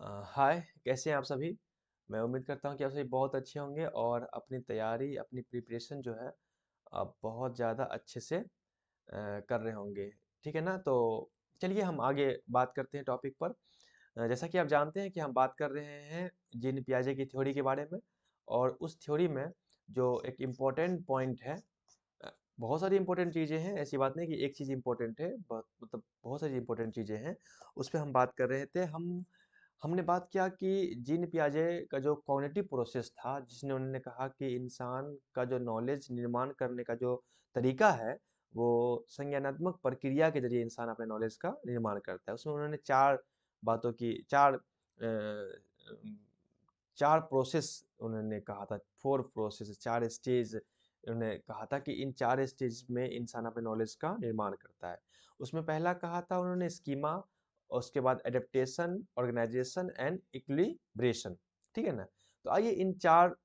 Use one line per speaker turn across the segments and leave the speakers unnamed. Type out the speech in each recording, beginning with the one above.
हाय, कैसे हैं आप सभी? मैं उम्मीद करता हूँ कि आप सभी बहुत अच्छे होंगे और अपनी तैयारी, अपनी प्रिपरेशन जो है आप बहुत ज़्यादा अच्छे से कर रहे होंगे। ठीक है ना? तो चलिए हम आगे बात करते हैं टॉपिक पर। जैसा कि आप जानते हैं कि हम बात कर रहे हैं जीन पियाजे की थ्योरी के बारे में और उस थ्योरी में जो एक इम्पोर्टेंट पॉइंट है। अ, बहुत सारी इम्पोर्टेंट चीज़ें हैं, ऐसी बात नहीं कि एक चीज़ इम्पोर्टेंट है, मतलब बहुत सारी इम्पोर्टेंट चीज़ें हैं, उस पे हम बात कर रहे थे। हमने बात किया कि जीन पियाजे का जो कॉग्निटिव प्रोसेस था, जिसने उन्होंने कहा कि इंसान का जो नॉलेज निर्माण करने का जो तरीका है, वो संज्ञानात्मक प्रक्रिया के ज़रिए इंसान अपने नॉलेज का निर्माण करता है। उसमें उन्होंने 4 बातों की 4 उम, 4 प्रोसेस उन्होंने कहा था, 4 प्रोसेस 4 स्टेज उन्होंने कहा था कि इन 4 स्टेज में इंसान अपने नॉलेज का निर्माण करता है। उसमें पहला कहा था उन्होंने स्कीमा और उसके बाद एडेप्टेशन, ऑर्गेनाइजेशन एंड इक्विलिब्रेशन। ठीक है ना? तो आइए इन 4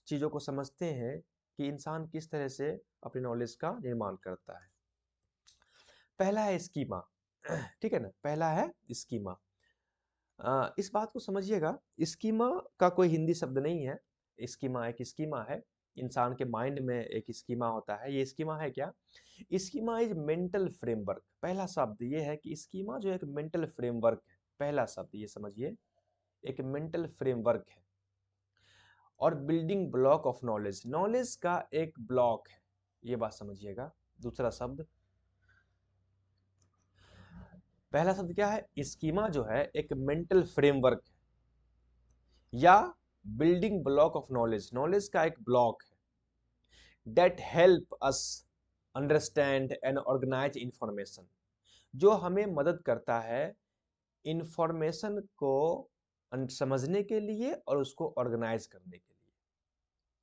चीज़ों को समझते हैं कि इंसान किस तरह से अपनी नॉलेज का निर्माण करता है। पहला है स्कीमा। ठीक है ना? पहला है स्कीमा। इस बात को समझिएगा, स्कीमा का कोई हिंदी शब्द नहीं है। स्कीमा एक स्कीमा है। इंसान के माइंड में एक स्कीमा होता है। ये स्कीमा है क्या? Schema is mental framework. पहला शब्द ये है कि स्कीमा जो एक मेंटल फ्रेमवर्क है। पहला शब्द ये समझिए, एक मेंटल फ्रेमवर्क है और building block of knowledge. Knowledge का एक ब्लॉक है, ये बात समझिएगा। दूसरा शब्द, पहला शब्द क्या है? स्कीमा जो है एक मेंटल फ्रेमवर्क है या building block of knowledge. Knowledge का एक ब्लॉक है that help us understand and organize information, जो हमें मदद करता है इंफॉर्मेशन को समझने के लिए और उसको ऑर्गेनाइज करने के लिए।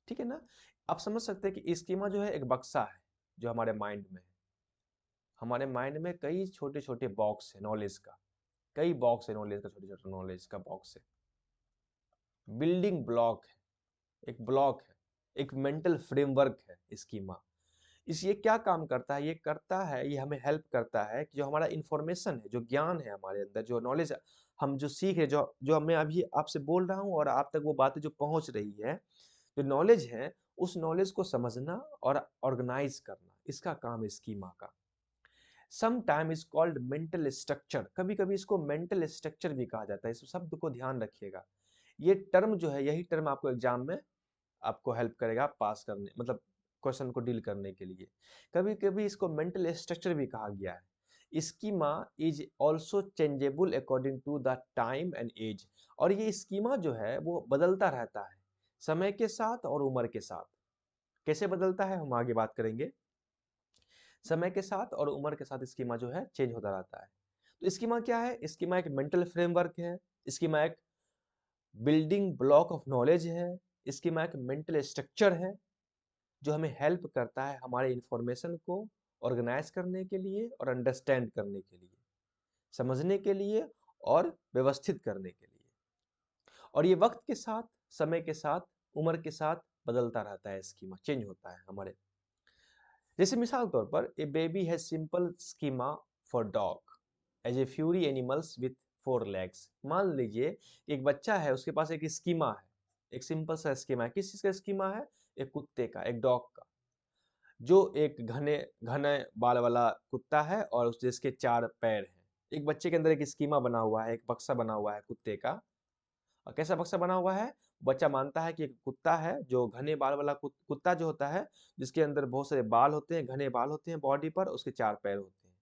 ठीक है ना? आप समझ सकते हैं कि स्कीमा जो है एक बक्सा है जो हमारे माइंड में है। हमारे माइंड में कई छोटे छोटे बॉक्स है नॉलेज का, कई बॉक्स है नॉलेज का, छोटे छोटे नॉलेज का बॉक्स है। बिल्डिंग ब्लॉक है, एक ब्लॉक है, एक मेंटल फ्रेमवर्क है स्कीमा। इस ये क्या काम करता है? ये करता है, ये हमें हेल्प करता है कि जो हमारा इंफॉर्मेशन है, जो ज्ञान है हमारे अंदर, जो नॉलेज हम जो सीख रहे, जो जो मैं अभी आपसे बोल रहा हूँ और आप तक वो बातें जो पहुंच रही है, जो नॉलेज है, उस नॉलेज को समझना और ऑर्गेनाइज करना, इसका काम है स्कीमा का। Some time is called mental structure. कभी कभी इसको मेंटल स्ट्रक्चर भी कहा जाता है। इस शब्द को ध्यान रखिएगा। ये टर्म जो है, यही टर्म आपको एग्जाम में आपको हेल्प करेगा पास करने, मतलब क्वेश्चन को डील करने के लिए। कभी कभी इसको मेंटल स्ट्रक्चर भी कहा गया है। Schema is also changeable according to the time and age. और ये स्कीमा जो है वो बदलता रहता है समय के साथ और उम्र के साथ। कैसे बदलता है हम आगे बात करेंगे। समय के साथ और उम्र के साथ स्कीमा जो है चेंज होता रहता है। तो स्कीमा क्या है? स्कीमा एक मेंटल फ्रेमवर्क है। स्कीमा एक बिल्डिंग ब्लॉक ऑफ नॉलेज है। स्कीमा एक मेंटल स्ट्रक्चर है जो हमें हेल्प करता है हमारे इंफॉर्मेशन को ऑर्गेनाइज करने के लिए और अंडरस्टैंड करने के लिए, समझने के लिए और व्यवस्थित करने के लिए। और ये वक्त के साथ, समय के साथ, उम्र के साथ बदलता रहता है। स्कीमा चेंज होता है हमारे। जैसे मिसाल तौर पर a baby has simple schema for dog as a furry animals with 4 legs। मान लीजिए एक बच्चा है, उसके पास एक स्कीमा है, एक सिंपल सा स्कीमा है। किस चीज का स्कीमा है? एक कुत्ते का, एक डॉग का, जो एक घने घने बाल वाला कुत्ता है और उस जिसके 4 पैर हैं। एक बच्चे के अंदर एक स्कीमा बना हुआ है, एक बक्सा बना हुआ है कुत्ते का। और कैसा बक्सा बना हुआ है? बच्चा मानता है कि एक कुत्ता है, जो घने बाल वाला कुत्ता जो होता है, जिसके अंदर बहुत सारे बाल होते हैं, घने बाल होते हैं बॉडी पर, उसके 4 पैर होते हैं।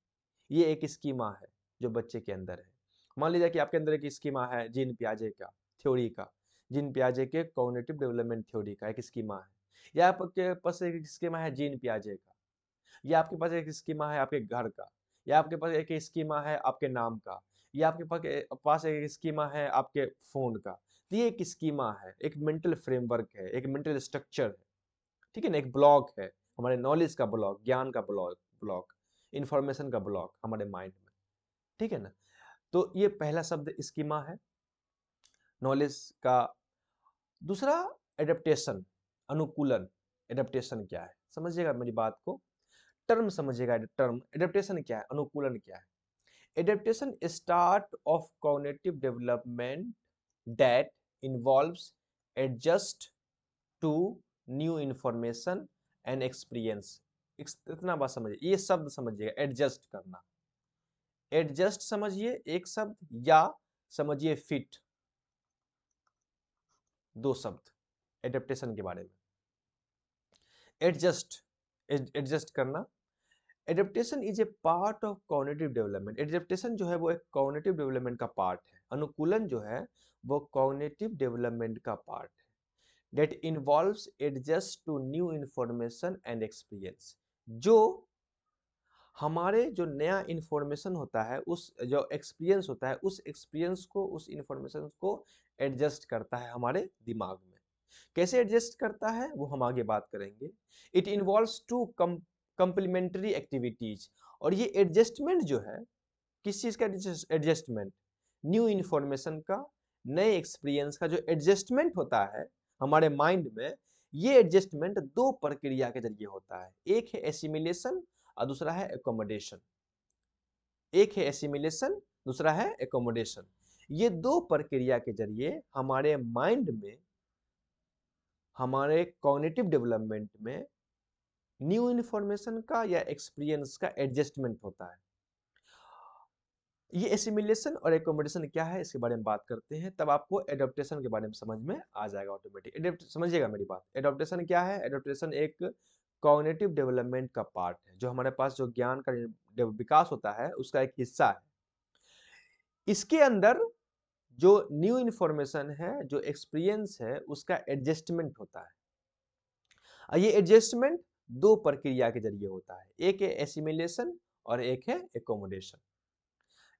ये एक स्कीमा है जो बच्चे के अंदर है। मान लीजिए कि आपके अंदर एक स्कीमा है जीन पियाजे का, थ्योरी का, जीन पियाजे के कॉग्निटिव डेवलपमेंट थ्योरी का एक स्कीमा है, या आपके पास एक स्कीमा है जीन पियाजे का, या आपके पास एक स्कीमा है आपके घर का, या आपके पास एक स्कीमा है आपके नाम का, या आपके पास एक स्कीमा है आपके फोन का। तो ये एक स्कीमा है, एक मेंटल फ्रेमवर्क है, एक मेंटल स्ट्रक्चर है। ठीक है ना? एक ब्लॉक है, हमारे नॉलेज का ब्लॉक, ज्ञान का ब्लॉक, इंफॉर्मेशन का ब्लॉक हमारे माइंड में। ठीक है ना? तो ये पहला शब्द स्कीमा है नॉलेज का। दूसरा, एडेप्टेशन, अनुकूलन। एडेप्टेशन क्या है समझिएगा मेरी बात को, टर्म समझिएगा। टर्म एडेप्टेशन क्या है, अनुकूलन क्या है? Adaptation start of cognitive development that involves adjust to new information and experience। इतना बात समझिए, ये शब्द समझिएगा, एडजस्ट करना। एडजस्ट समझिए एक शब्द, या समझिए फिट, दो शब्द एडेप्टेशन के बारे में। एडजस्ट, एडजस्ट करना। Adaptation is a part of cognitive development. Adaptation जो है वो एक कॉग्निटिव डेवलपमेंट का पार्ट है। अनुकूलन जो है वो कॉग्निटिव डेवलपमेंट का पार्ट है। That involves adjust to new information and experience। जो हमारे जो नया इंफॉर्मेशन होता है, उस जो एक्सपीरियंस होता है, उस एक्सपीरियंस को, उस इंफॉर्मेशन को एडजस्ट करता है हमारे दिमाग में। कैसे एडजस्ट करता है वो हम आगे बात करेंगे। It involves two complementary activities. और ये एडजस्टमेंट जो है, किस चीज का एडजस्टमेंट? न्यू इंफॉर्मेशन का, नए एक्सपीरियंस का जो एडजस्टमेंट होता है हमारे माइंड में, ये एडजस्टमेंट दो प्रक्रिया के जरिए होता है। एक है एसिमिलेशन और दूसरा है एकोमोडेशन। एक है एसिमिलेशन, दूसरा है एकोमोडेशन। ये दो प्रक्रिया के जरिए हमारे माइंड में, हमारे कॉग्निटिव डेवलपमेंट में न्यू इंफॉर्मेशन का या एक्सपीरियंस का एडजस्टमेंट होता है। ये एसिमिलेशन और एकोमोडेशन क्या है इसके बारे में बात करते हैं, तब आपको एडॉप्टेशन के बारे में समझ में आ जाएगा ऑटोमेटिक। समझिएगा मेरी बात। एडॉप्टेशन क्या है? एडॉप्टेशन एक कॉग्निटिव डेवलपमेंट का पार्ट है, जो हमारे पास जो ज्ञान का विकास होता है उसका एक हिस्सा है। इसके अंदर जो न्यू इंफॉर्मेशन है, जो एक्सपीरियंस है, उसका एडजस्टमेंट होता है। ये एडजस्टमेंट दो प्रक्रिया के जरिए होता है। एक है एसिमिलेशन और एक है एकोमोडेशन।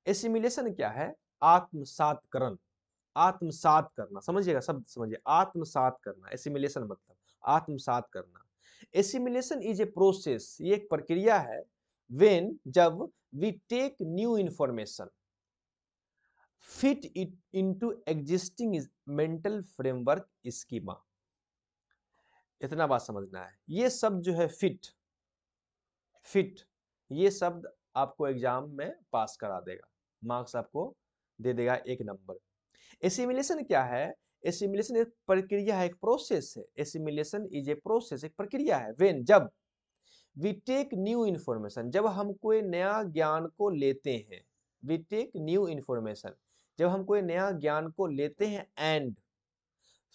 एसिमिलेशन क्या है? आत्मसातकरण, आत्मसात करना। समझिएगा, शब्द समझिए, आत्मसात करना। एसिमिलेशन मतलब आत्मसात करना। एसिमिलेशन इज ए प्रोसेस, ये एक प्रक्रिया है, व्हेन, जब we take new information, fit it into existing mental framework schema. इतना बात समझना है। ये शब्द जो है फिट, फिट, ये शब्द आपको एग्जाम में पास करा देगा, मार्क्स आपको दे देगा 1 नंबर। एसिमिलेशन क्या है? एसिमिलेशन एक प्रक्रिया है, एक प्रोसेस है। एसिमिलेशन इज ए प्रोसेस, एक प्रक्रिया है, व्हेन, जब वी टेक न्यू इंफॉर्मेशन, जब हम कोई नया ज्ञान को लेते हैं। वी टेक न्यू इंफॉर्मेशन, जब हम कोई नया ज्ञान को लेते हैं, and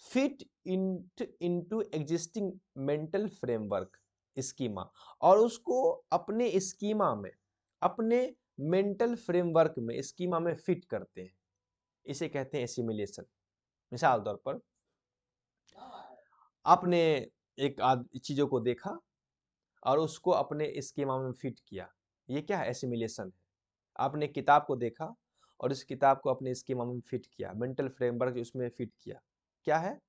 fit into existing mental framework schema, और उसको अपने स्कीमा में, अपने मेंटल फ्रेमवर्क में, स्कीमा में फिट करते हैं। इसे कहते हैं एसिमिलेशन। मिसाल तौर पर, आपने एक चीजों को देखा और उसको अपने स्कीमा में फिट किया, ये क्या है? एसिमिलेशन है। आपने किताब को देखा और इस किताब को अपने स्कीमा में फिट किया, मेंटल फ्रेमवर्क उसमें फिट किया, क्या है?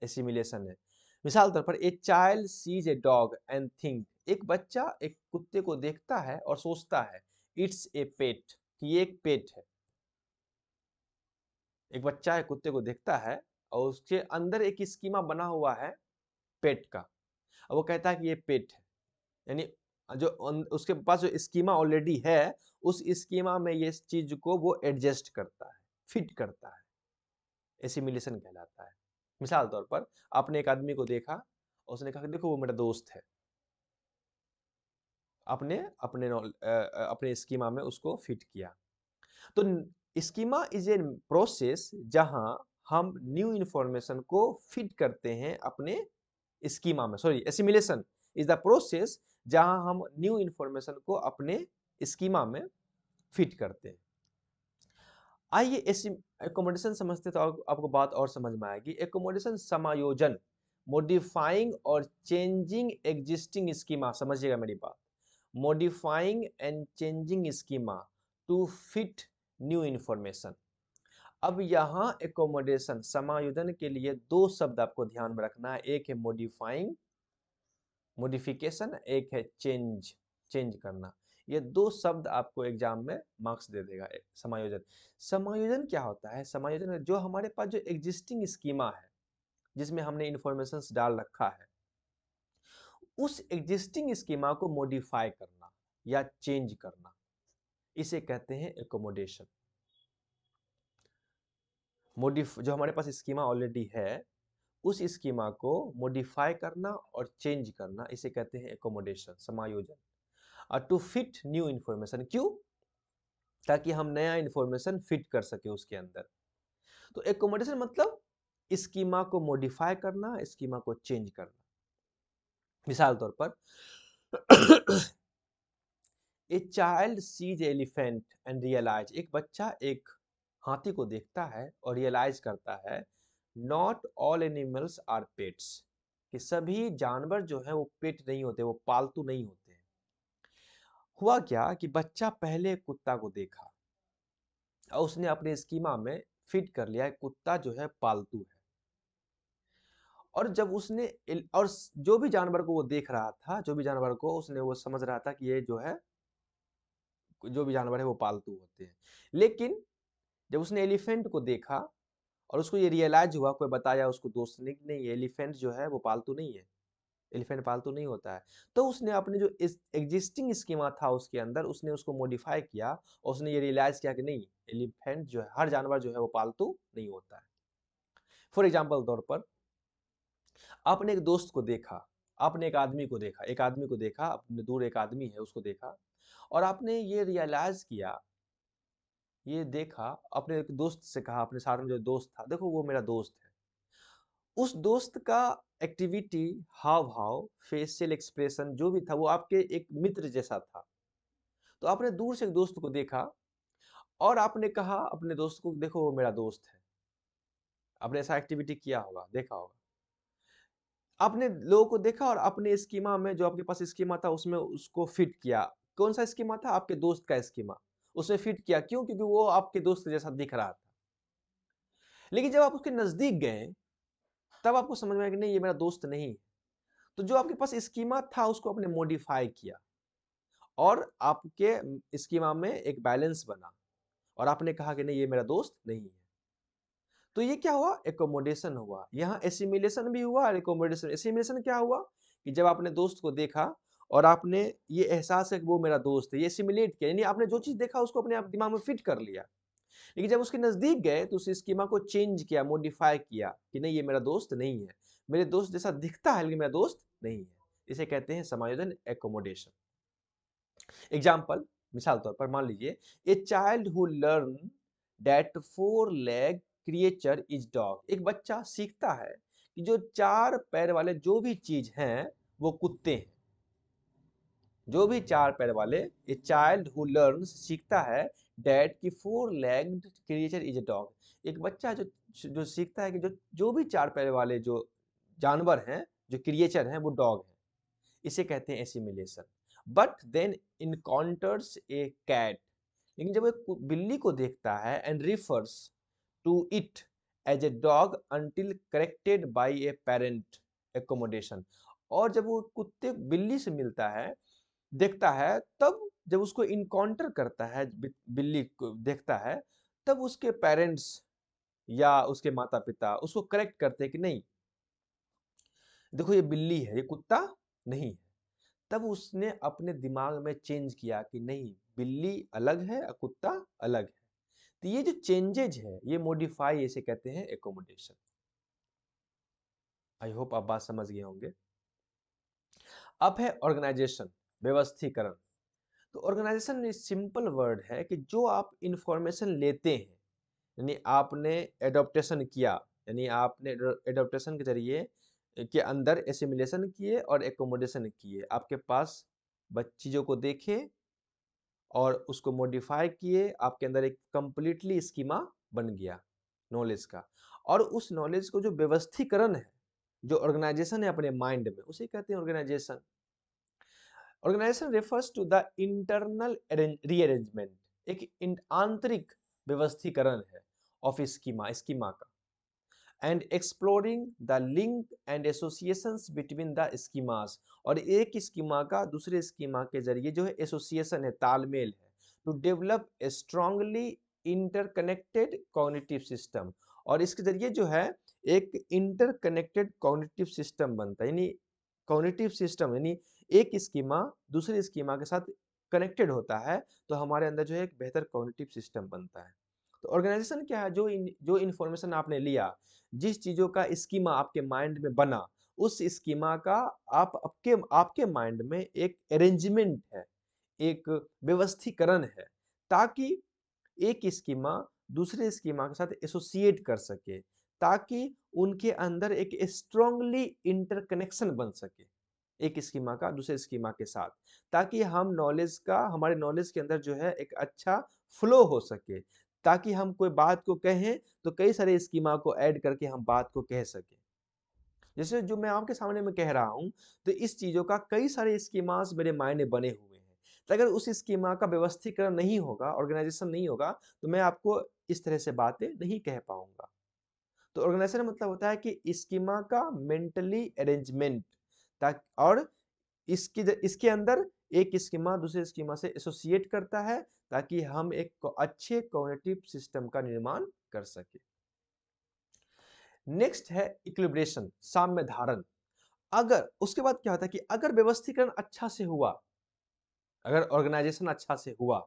एसिमिलेशन है। मिसाल तौर पर, a child sees a dog and think, एक बच्चा एक कुत्ते को देखता है और सोचता है इट्स ए पेट, कि ये एक पेट है। एक बच्चा एक कुत्ते को देखता है और उसके अंदर एक स्कीमा बना हुआ है पेट का, और वो कहता है कि ये पेट है। यानी जो उसके पास जो स्कीमा ऑलरेडी है, उस स्कीमा में ये चीज को वो एडजस्ट करता है, फिट करता है, एसिमिलेशन कहलाता है। मिसाल तौर पर, आपने एक आदमी को देखा और उसने कहा कि देखो वो मेरा दोस्त है, अपने अपने अपने स्कीमा में उसको फिट किया। तो स्कीमा इज ए प्रोसेस जहां हम न्यू इंफॉर्मेशन को फिट करते हैं अपने स्कीमा में। Sorry, assimilation is the process जहां हम न्यू इंफॉर्मेशन को अपने स्कीमा में फिट करते हैं। आइए एकोमोडेशन समझते तो आपको बात और समझ में आएगी। एकोमोडेशन समायोजन, मॉडिफाइंग और चेंजिंग एग्जिस्टिंग स्कीमा। समझिएगा मेरी बात, modifying and changing schema to fit new information. अब यहाँ एकोमोडेशन, समायोजन के लिए दो शब्द आपको ध्यान में रखना है। एक है मॉडिफाइंग, मॉडिफिकेशन, एक है चेंज, चेंज करना। ये दो शब्द आपको एग्जाम में मार्क्स दे देगा। समायोजन, समायोजन क्या होता है? समायोजन जो हमारे पास जो एग्जिस्टिंग स्कीमा है, जिसमें हमने इंफॉर्मेशन डाल रखा है, उस एग्जिस्टिंग स्कीमा को मॉडिफाई करना या चेंज करना, इसे कहते हैं एकोमोडेशन। जो हमारे पास स्कीमा ऑलरेडी है, उस स्कीमा को मॉडिफाई करना और चेंज करना, इसे कहते हैं एकोमोडेशन, समायोजन। और टू फिट न्यू इन्फॉर्मेशन, क्यों? ताकि हम नया इन्फॉर्मेशन फिट कर सके उसके अंदर। तो एकोमोडेशन मतलब स्कीमा को मॉडिफाई करना, स्कीमा को चेंज करना। मिसाल तौर पर a child sees elephant and realize, एक बच्चा एक हाथी को देखता है और रियलाइज करता है not all animals are pets, कि सभी जानवर जो है वो पेट नहीं होते, वो पालतू नहीं होते हैं। हुआ क्या कि बच्चा पहले कुत्ता को देखा और उसने अपने स्कीमा में फिट कर लिया है कुत्ता जो है पालतू है। और जब उसने और जो भी जानवर को वो देख रहा था, जो भी जानवर को उसने वो समझ रहा था कि ये जो है, जो भी जानवर है वो पालतू होते हैं। लेकिन जब उसने एलिफेंट को देखा और उसको ये रियलाइज हुआ, कोई बताया उसको दोस्त ने कि नहीं एलिफेंट जो है वो पालतू नहीं है, एलिफेंट पालतू नहीं होता है, तो उसने अपने जो इस एग्जिस्टिंग स्कीमा था उसके अंदर उसने उसको मॉडिफाई किया और उसने ये रियलाइज किया कि नहीं एलिफेंट जो है, हर जानवर जो है वो पालतू नहीं होता है। फॉर एग्जाम्पल तौर पर आपने एक दोस्त को देखा, आपने एक आदमी को देखा, अपने दूर एक आदमी है उसको देखा और आपने ये रियलाइज किया, ये देखा, अपने एक दोस्त से कहा, अपने साथ में जो दोस्त था, देखो वो मेरा दोस्त है। उस दोस्त का एक्टिविटी, हाव भाव, फेशियल एक्सप्रेशन जो भी था वो आपके एक मित्र जैसा था। तो आपने दूर से एक दोस्त को देखा और आपने कहा अपने दोस्त को देखो वो मेरा दोस्त है। आपने ऐसा एक्टिविटी किया होगा, देखा होगा। आपने लोगों को देखा और अपने स्कीमा में, जो आपके पास स्कीमा था उसमें उसको फिट किया। कौन सा स्कीमा था? आपके दोस्त का स्कीमा। उसमें फिट किया, क्यों? क्योंकि वो आपके दोस्त जैसा दिख रहा था। लेकिन जब आप उसके नजदीक गए तब आपको समझ में आया कि नहीं ये मेरा दोस्त नहीं है। तो जो आपके पास स्कीमा था उसको आपने मॉडिफाई किया और आपके स्कीमा में एक बैलेंस बना और आपने कहा कि नहीं ये मेरा दोस्त नहीं है। तो ये क्या हुआ? एकोमोडेशन हुआ। यहाँ एसिमिलेशन भी हुआ और एकोमोडेशन। एसिमिलेशन क्या हुआ कि जब आपने दोस्त को देखा और आपने ये एहसास है कि वो मेरा दोस्त है, ये एसिमिलेट किया, यानी आपने जो चीज देखा उसको अपने आप दिमाग में फिट कर लिया। लेकिन जब उसके नजदीक गए तो उस स्कीमा को चेंज किया, मॉडिफाई किया कि नहीं ये मेरा दोस्त नहीं है, मेरे दोस्त जैसा दिखता है लेकिन मेरा दोस्त नहीं है। इसे कहते हैं समायोजन, एकोमोडेशन। एग्जाम्पल, मिसाल तौर पर मान लीजिए a child who learn that four leg creature is dog, एक बच्चा सीखता है कि जो चार पैर वाले जो भी चीज हैं वो कुत्ते हैं। जो भी चार पैर वाले, ए चाइल्ड हु लर्न्स, सीखता है डैट की four legged creature is a dog, एक बच्चा जो जो सीखता है कि जो जो भी चार पैर वाले जो जानवर हैं, जो क्रिएचर हैं वो डॉग हैं। इसे कहते हैं assimilation. But then encounters a cat, लेकिन जब वो बिल्ली को देखता है and refers to it as a dog until corrected by a parent accommodation, और जब वो कुत्ते बिल्ली से मिलता है, देखता है, तब जब उसको इनकाउंटर करता है, बिल्ली को देखता है, तब उसके पेरेंट्स या उसके माता पिता उसको करेक्ट करते हैं कि नहीं देखो ये बिल्ली है, ये कुत्ता नहीं है। तब उसने अपने दिमाग में चेंज किया कि नहीं बिल्ली अलग है और कुत्ता अलग है। तो ये जो चेंजेज है ये मॉडिफाई, इसे कहते हैं एकोमोडेशन। आई होप आप बात समझ गए होंगे। अब है ऑर्गेनाइजेशन, व्यवस्थीकरण। तो ऑर्गेनाइजेशन सिंपल वर्ड है कि जो आप इंफॉर्मेशन लेते हैं, यानी आपने एडॉप्टेशन किया, यानी आपने एडॉप्टेशन के जरिए के अंदर एसिमिलेशन किए और एकोमोडेशन किए, आपके पास चीज़ों को देखे और उसको मॉडिफाई किए, आपके अंदर एक कंप्लीटली स्कीमा बन गया नॉलेज का। और उस नॉलेज को जो व्यवस्थीकरण है, जो ऑर्गेनाइजेशन है अपने माइंड में, उसे कहते हैं organization. Organization refers to the internal rearrangement, एक आंतरिक व्यवस्थीकरण है ऑफ स्कीमा का, and exploring the link and associations between the schemas, और एक स्कीमा का दूसरे स्कीमा के जरिए जो है एसोसिएशन है, तालमेल है, to develop a strongly interconnected cognitive system, और इसके जरिए जो है एक इंटरकनेक्टेड कॉग्निटिव सिस्टम बनता है, यानी कॉग्निटिव सिस्टम यानी एक स्कीमा दूसरे स्कीमा के साथ कनेक्टेड होता है तो हमारे अंदर जो है एक बेहतर कॉग्निटिव सिस्टम बनता है। तो ऑर्गेनाइजेशन क्या है, जो इन्फॉर्मेशन आपने लिया, जिस चीजों का स्कीमा आपके माइंड में बना, उस स्कीमा का आप आपके आपके माइंड में एक अरेंजमेंट है, एक व्यवस्थीकरण है, ताकि एक स्कीमा दूसरे स्कीमा के साथ एसोसिएट कर सके, ताकि उनके अंदर एक स्ट्रांगली इंटरकनेक्शन बन सके एक स्कीमा का दूसरे स्कीमा के साथ, ताकि हमारे नॉलेज के अंदर जो है एक अच्छा फ्लो हो सके, ताकि हम कोई बात को कहें तो कई सारे स्कीमा को ऐड करके हम बात को कह सकें। जैसे जो मैं आपके सामने में कह रहा हूं, तो इस चीजों का कई सारे स्कीमास मेरे माइंड में बने हुए हैं। तो अगर उस स्कीमा का व्यवस्थीकरण नहीं होगा, ऑर्गेनाइजेशन नहीं होगा, तो मैं आपको इस तरह से बातें नहीं कह पाऊंगा। तो ऑर्गेनाइजेशन मतलब होता है कि स्कीमा का मेंटली अरेंजमेंट, ताकि और इसके अंदर एक स्कीमा दूसरे स्कीमा से एसोसिएट करता है, ताकि हम एक अच्छे कॉग्निटिव सिस्टम का निर्माण कर सके। नेक्स्ट है इक्विलिब्रेशन, साम्य धारण। अगर उसके बाद क्या होता है कि अगर व्यवस्थीकरण अच्छा से हुआ, अगर ऑर्गेनाइजेशन अच्छा से हुआ,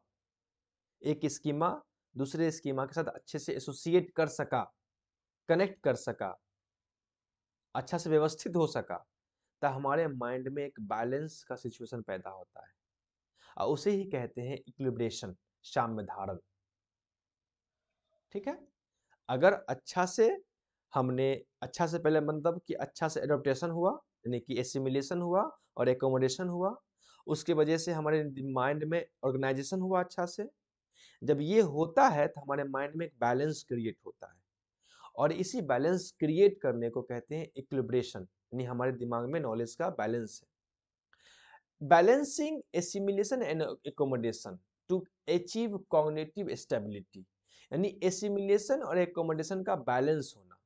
एक स्कीमा दूसरे स्कीमा के साथ अच्छे से एसोसिएट कर सका, कनेक्ट कर सका, अच्छा से व्यवस्थित हो सका, तो हमारे माइंड में एक बैलेंस का सिचुएशन पैदा होता है, और उसे ही कहते हैं इक्विलिब्रेशन, साम्य धारण। ठीक है, अगर अच्छा से पहले मतलब कि अच्छा से एडॉप्टेशन हुआ, यानी कि एसिमिलेशन हुआ और एकोमोडेशन हुआ, उसके वजह से हमारे माइंड में ऑर्गेनाइजेशन हुआ अच्छा से। जब ये होता है तो हमारे माइंड में एक बैलेंस क्रिएट होता है, और इसी बैलेंस क्रिएट करने को कहते हैं इक्विलिब्रेशन, यानी हमारे दिमाग में नॉलेज का बैलेंस है। Balancing assimilation and accommodation to achieve cognitive stability, यानी एसिमिलेशन और एकोमोडेशन का बैलेंस होना,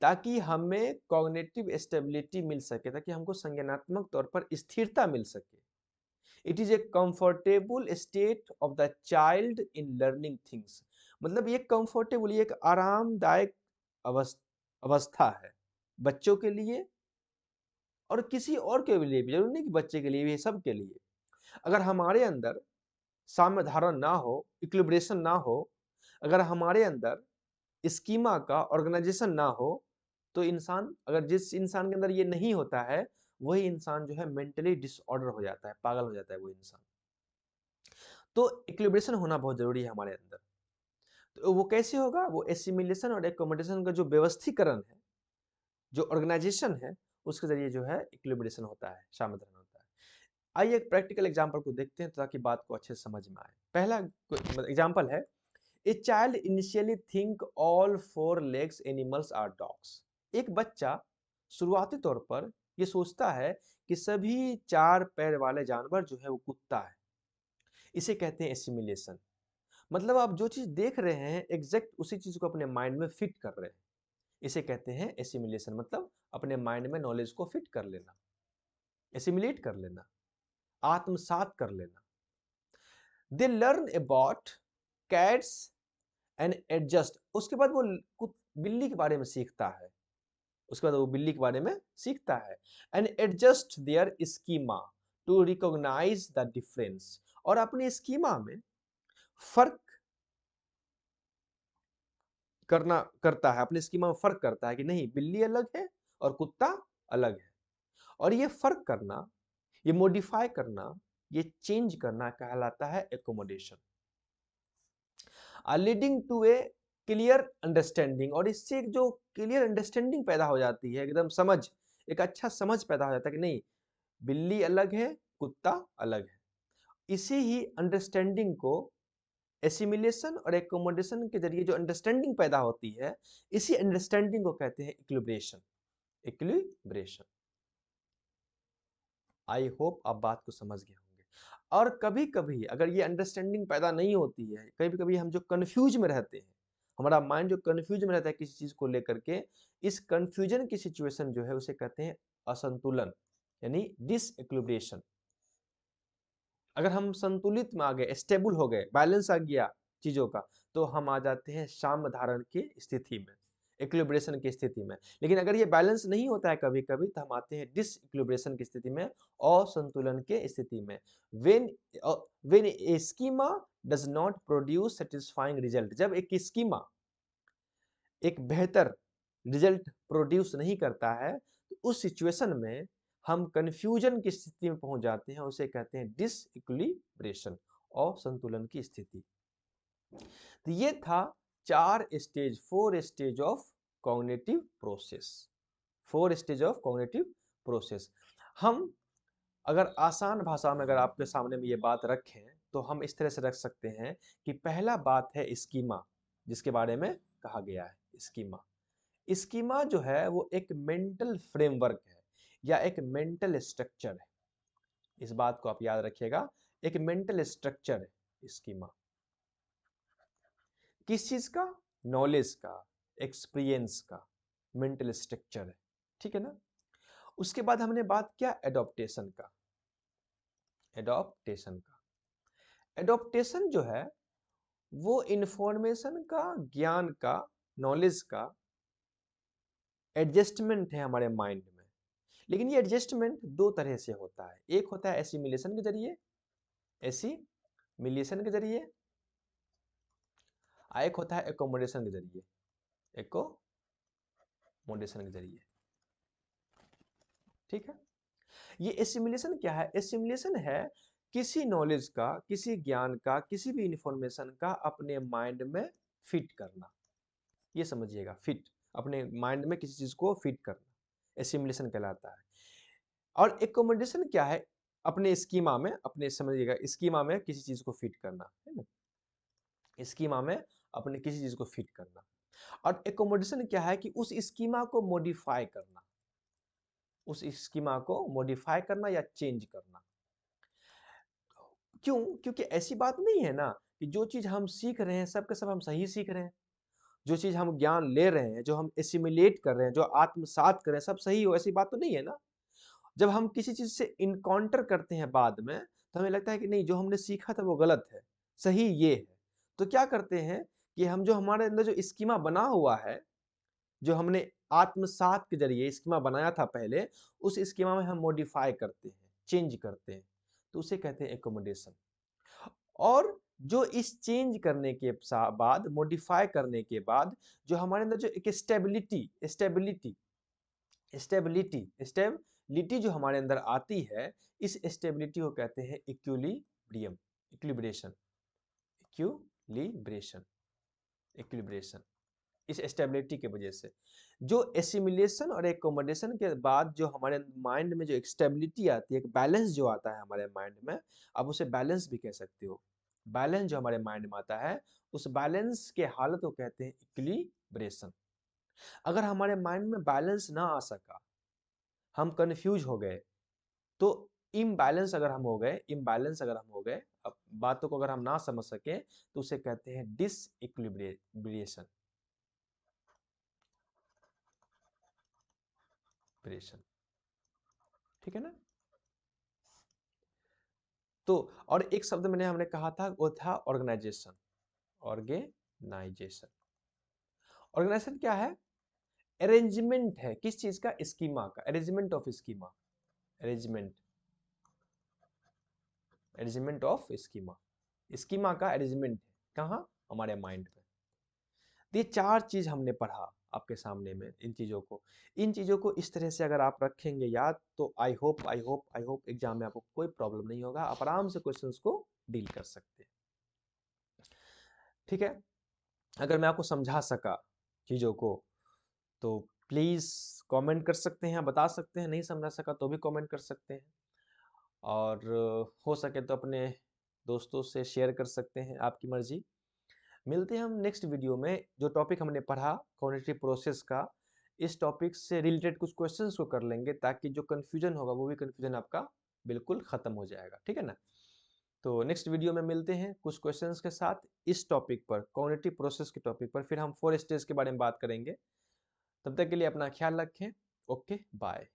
ताकि हमें कॉग्निटिव स्टेबिलिटी मिल सके, ताकि हमको संज्ञानात्मक तौर पर स्थिरता मिल सके। It is a comfortable state of the child in learning things, मतलब ये कंफर्टेबल, ये एक आरामदायक अवस्था है बच्चों के लिए, और किसी और के लिए भी, जरूरी नहीं कि बच्चे के लिए भी, सब के लिए। अगर हमारे अंदर साम्य धारण ना हो, इक्विलिब्रेशन ना हो, अगर हमारे अंदर स्कीमा का ऑर्गेनाइजेशन ना हो, तो अगर जिस इंसान के अंदर ये नहीं होता है, वही इंसान जो है मेंटली डिसऑर्डर हो जाता है, पागल हो जाता है वो इंसान। तो इक्विलिब्रेशन होना बहुत जरूरी है हमारे अंदर। तो वो कैसे होगा? वो एसिमिलेशन और एकोमोडेशन का जो व्यवस्थीकरण है, जो ऑर्गेनाइजेशन है, उसके जरिए जो है इक्विलिब्रेशन होता है, सामंजस्य होता है। आइए एक प्रैक्टिकल एग्जांपल को देखते हैं ताकि बात को अच्छे से समझ में आए। पहला एग्जांपल है, a child initially think all four legs animals are dogs. एक बच्चा शुरुआती तौर पर ये सोचता है कि सभी चार पैर वाले जानवर जो है वो कुत्ता है। इसे कहते हैं एसिमिलेशन। मतलब आप जो चीज देख रहे हैं एग्जैक्ट उसी चीज को अपने माइंड में फिट कर रहे हैं, इसे कहते हैं एसिमिलेशन। मतलब अपने माइंड में नॉलेज को फिट कर लेना, एसिमिलेट कर लेना, आत्मसात कर लेना। They learn about cats and adjust. उसके बाद वो बिल्ली के बारे में सीखता है, उसके बाद वो बिल्ली के बारे में सीखता है। And adjust their schema to recognize the difference, और अपने स्कीमा में फर्क करता है, अपने स्कीमा में फर्क करता है कि नहीं, बिल्ली अलग है और कुत्ता अलग है। और ये फर्क करना, ये मॉडिफाई करना, ये चेंज करना कहलाता है accommodation, leading to a clear understanding. और इससे एक जो क्लियर अंडरस्टैंडिंग पैदा हो जाती है, एकदम समझ, एक अच्छा समझ पैदा हो जाता है कि नहीं, बिल्ली अलग है, कुत्ता अलग है। इसी ही अंडरस्टैंडिंग को, एसिमिलेशन और एकोमोडेशन के जरिए जो अंडरस्टैंडिंग पैदा होती है, इसी अंडरस्टैंडिंग को कहते हैं इक्विलिब्रेशन। इक्विलिब्रेशन। आई होप आप बात को समझ गए होंगे। और कभी कभी अगर ये अंडरस्टैंडिंग पैदा नहीं होती है, कभी कभी हम जो कंफ्यूज में रहते हैं, हमारा माइंड जो कंफ्यूज में रहता है किसी चीज को लेकर के, इस कंफ्यूजन की सिचुएशन जो है उसे कहते हैं असंतुलन, यानी डिसइक्विलिब्रेशन। अगर हम संतुलित में आ गए, स्टेबल हो गए, बैलेंस आ गया चीजों का, तो हम आ जाते हैं साम्य धारण की स्थिति में, इक्विलिब्रेशन की स्थिति में। लेकिन अगर ये बैलेंस नहीं होता है कभी कभी, तो हम आते हैं डिसइक्विलिब्रेशन की स्थिति में, असंतुलन के स्थिति में। When A schema does not produce satisfying result, जब एक स्कीमा एक बेहतर रिजल्ट प्रोड्यूस नहीं करता है, तो उस सिचुएशन में हम कंफ्यूजन की स्थिति में पहुंच जाते हैं, उसे कहते हैं डिसइक्विलिब्रेशन, असंतुलन की स्थिति। तो ये था 4 stage of cognitive process, 4 stage of cognitive process. हम अगर आसान भाषा में अगर आपके सामने में ये बात रखें, तो हम इस तरह से रख सकते हैं कि पहला बात है स्कीमा, जिसके बारे में कहा गया है स्कीमा। स्कीमा जो है वो एक मेंटल फ्रेमवर्क है या एक मेंटल स्ट्रक्चर है। इस बात को आप याद रखिएगा, एक मेंटल स्ट्रक्चर है स्कीमा। किस चीज का? नॉलेज का, एक्सपीरियंस का मेंटल स्ट्रक्चर है, ठीक है ना। उसके बाद हमने बात किया एडॉप्टेशन का। एडॉप्टेशन जो है वो इंफॉर्मेशन का, ज्ञान का, नॉलेज का एडजस्टमेंट है हमारे माइंड में। लेकिन ये एडजस्टमेंट 2 तरह से होता है। एक होता है एसिमिलेशन के जरिए, एसिमिलेशन के जरिए, एक होता है एकोमोडेशन के जरिए, एकोमोडेशन के जरिए, ठीक है। ये एसिमिलेशन क्या है? एसिमिलेशन है किसी नॉलेज का, किसी ज्ञान का, किसी भी इंफॉर्मेशन का अपने माइंड में फिट करना। ये समझिएगा, फिट, अपने माइंड में किसी चीज को फिट करना एसिमिलेशन कहलाता है। और एकोमोडेशन क्या है? अपने स्कीमा में, अपने समझिएगा स्कीमा में किसी चीज को फिट करना, है ना, स्कीमा में अपने किसी चीज को फिट करना। और एकोमोडेशन क्या है? कि उस स्कीमा को मॉडिफाई करना, उस स्कीमा को मॉडिफाई करना या चेंज करना। क्यों? क्योंकि ऐसी बात नहीं है ना कि जो चीज हम सीख रहे हैं सब के सब हम सही सीख रहे हैं, जो चीज हम ज्ञान ले रहे हैं, जो हम एसिमिलेट कर रहे हैं, जो आत्मसात कर रहे हैं, सब सही हो, ऐसी बात तो नहीं है ना। जब हम किसी चीज से इनकाउंटर करते हैं बाद में, तो हमें लगता है कि नहीं, जो हमने सीखा था वो गलत है, सही ये है। तो क्या करते हैं कि हम, जो हमारे अंदर जो स्कीमा बना हुआ है, जो हमने आत्मसात के जरिए स्कीमा बनाया था पहले, उस स्कीमा में हम मॉडिफाई करते हैं, चेंज करते हैं, तो उसे कहते हैं एकोमोडेशन। और जो इस चेंज करने के बाद, मॉडिफाई करने के बाद, जो हमारे अंदर जो एक स्टेबिलिटी जो हमारे अंदर आती है, इस स्टेबिलिटी को कहते हैं इक्विलिब्रियम, इक्विलिब्रेशन, इक्विलिब्रेशन, इक्विलिब्रेशन। इस स्टेबिलिटी की वजह से जो एसिमिलेशन और एकोमोडेशन के बाद जो हमारे माइंड में जो एक स्टेबिलिटी आती है, एक बैलेंस जो आता है हमारे माइंड में, आप उसे बैलेंस भी कह सकते हो। बैलेंस जो हमारे माइंड में आता है, उस बैलेंस के हालत को कहते हैं इक्विलिब्रेशन। अगर हमारे माइंड में बैलेंस ना आ सका, हम कंफ्यूज हो गए, तो इम्बैलेंस अगर हम हो गए, अब बातों को अगर हम ना समझ सके, तो उसे कहते हैं डिसइक्विलिब्रेशन, ठीक है ना। तो और एक शब्द मैंने हमने कहा था, वो था ऑर्गेनाइजेशन, ऑर्गेनाइजेशन। ऑर्गेनाइजेशन क्या है? अरेंजमेंट है, किस चीज का? स्कीमा का, arrangement of schema, arrangement, arrangement of schema, schema का अरेंजमेंट है कहाँ? हमारे माइंड में। ये 4 चीज हमने पढ़ा आपके सामने में, इन चीजों को इस तरह से अगर आप रखेंगे याद, तो आई होप एग्जाम में आपको कोई प्रॉब्लम नहीं होगा, आप आराम से क्वेश्चंस को डील कर सकते हैं, ठीक है। अगर मैं आपको समझा सका चीज़ों को, तो प्लीज़ कमेंट कर सकते हैं, बता सकते हैं, नहीं समझा सका तो भी कमेंट कर सकते हैं। और हो सके तो अपने दोस्तों से शेयर कर सकते हैं, आपकी मर्जी। मिलते हैं हम नेक्स्ट वीडियो में। जो टॉपिक हमने पढ़ा कॉग्निटिव प्रोसेस का, इस टॉपिक से रिलेटेड कुछ क्वेश्चंस को कर लेंगे, ताकि जो कन्फ्यूजन होगा वो भी कन्फ्यूजन आपका बिल्कुल ख़त्म हो जाएगा, ठीक है ना। तो नेक्स्ट वीडियो में मिलते हैं कुछ क्वेश्चंस के साथ इस टॉपिक पर, कॉग्निटिव प्रोसेस के टॉपिक पर। फिर हम 4 स्टेज के बारे में बात करेंगे। तब तक के लिए अपना ख्याल रखें। Okay, bye.